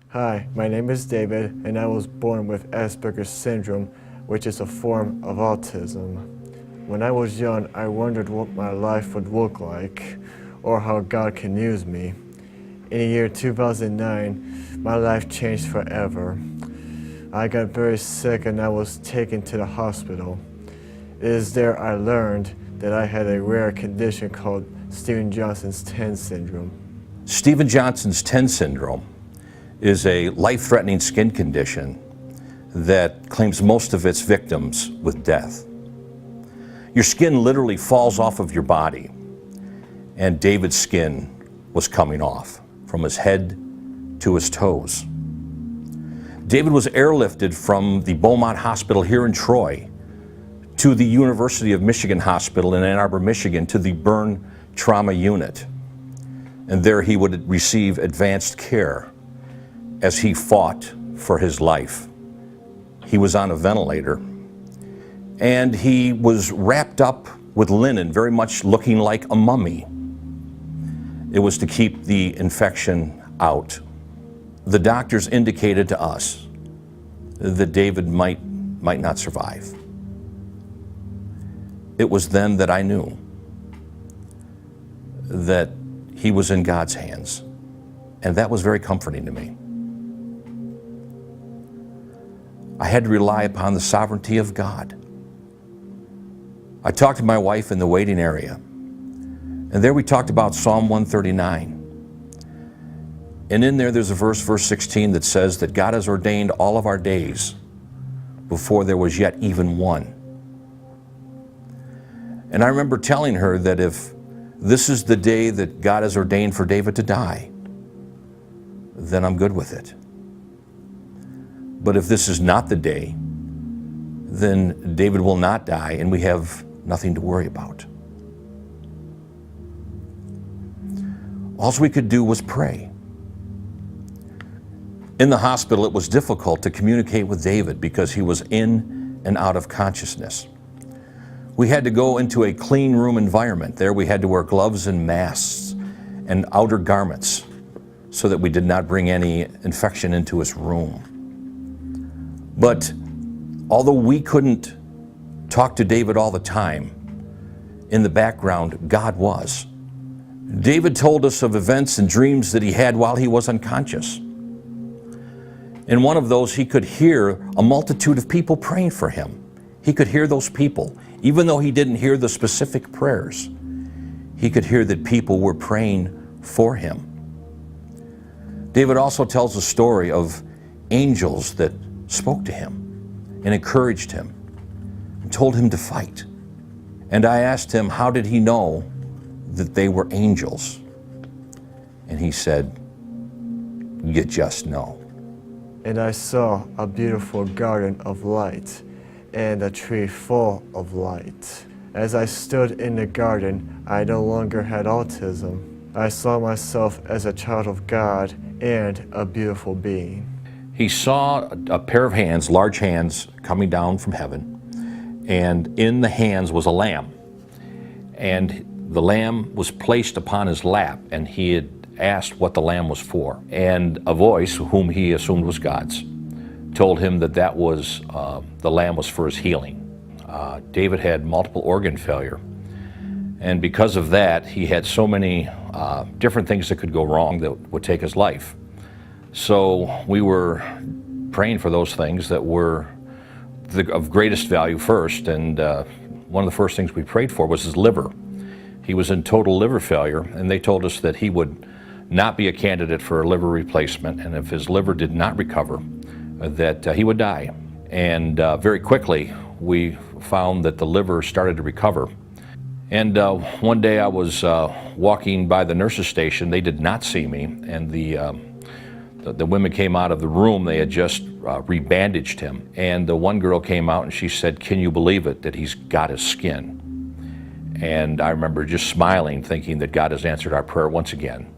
Hi, my name is David, and I was born with Asperger's syndrome, which is a form of autism. When I was young, I wondered what my life would look like, or how God can use me. In the year 2009, my life changed forever. I got very sick and I was taken to the hospital. It is there I learned that I had a rare condition called Stevens-Johnson's 10 syndrome. Stevens-Johnson's 10 syndrome is a life-threatening skin condition that claims most of its victims with death. Your skin literally falls off of your body, and David's skin was coming off from his head to his toes. David was airlifted from the Beaumont Hospital here in Troy to the University of Michigan Hospital in Ann Arbor, Michigan, to the burn trauma unit. And there he would receive advanced care as he fought for his life. He was on a ventilator, and he was wrapped up with linen, very much looking like a mummy. It was to keep the infection out. The doctors indicated to us that David might not survive. It was then that I knew that he was in God's hands, and that was very comforting to me. I had to rely upon the sovereignty of God. I talked to my wife in the waiting area, and there we talked about Psalm 139. And in there there's a verse 16, that says that God has ordained all of our days before there was yet even one. And I remember telling her that if this is the day that God has ordained for David to die, then I'm good with it. But if this is not the day, then David will not die, and we have nothing to worry about. All we could do was pray. In the hospital, it was difficult to communicate with David because he was in and out of consciousness. We had to go into a clean room environment. There we had to wear gloves and masks and outer garments so that we did not bring any infection into his room. But although we couldn't talk to David all the time, in the background, God was. David told us of events and dreams that he had while he was unconscious. In one of those, he could hear a multitude of people praying for him. He could hear those people. Even though he didn't hear the specific prayers, he could hear that people were praying for him. David also tells a story of angels that spoke to him and encouraged him and told him to fight. And I asked him, how did he know that they were angels? And he said, you just know. And I saw a beautiful garden of light and a tree full of light. As I stood in the garden, I no longer had autism. I saw myself as a child of God and a beautiful being. He saw a pair of hands, large hands, coming down from heaven, and in the hands was a lamb. And the lamb was placed upon his lap, and he had asked what the lamb was for. And a voice, whom he assumed was God's, told him that the lamb was for his healing. David had multiple organ failure, and because of that, he had so many different things that could go wrong that would take his life. So we were praying for those things that were of greatest value first, and one of the first things we prayed for was his liver. He was in total liver failure, and they told us that he would not be a candidate for a liver replacement, and if his liver did not recover, that he would die. And very quickly, we found that the liver started to recover. And one day I was walking by the nurse's station. They did not see me, and the women came out of the room. They had just rebandaged him. And the one girl came out and she said, can you believe it, that he's got his skin? And I remember just smiling, thinking that God has answered our prayer once again.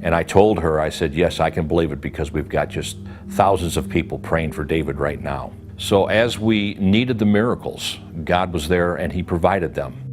And I told her, I said, yes, I can believe it, because we've got just thousands of people praying for David right now. So as we needed the miracles, God was there and he provided them.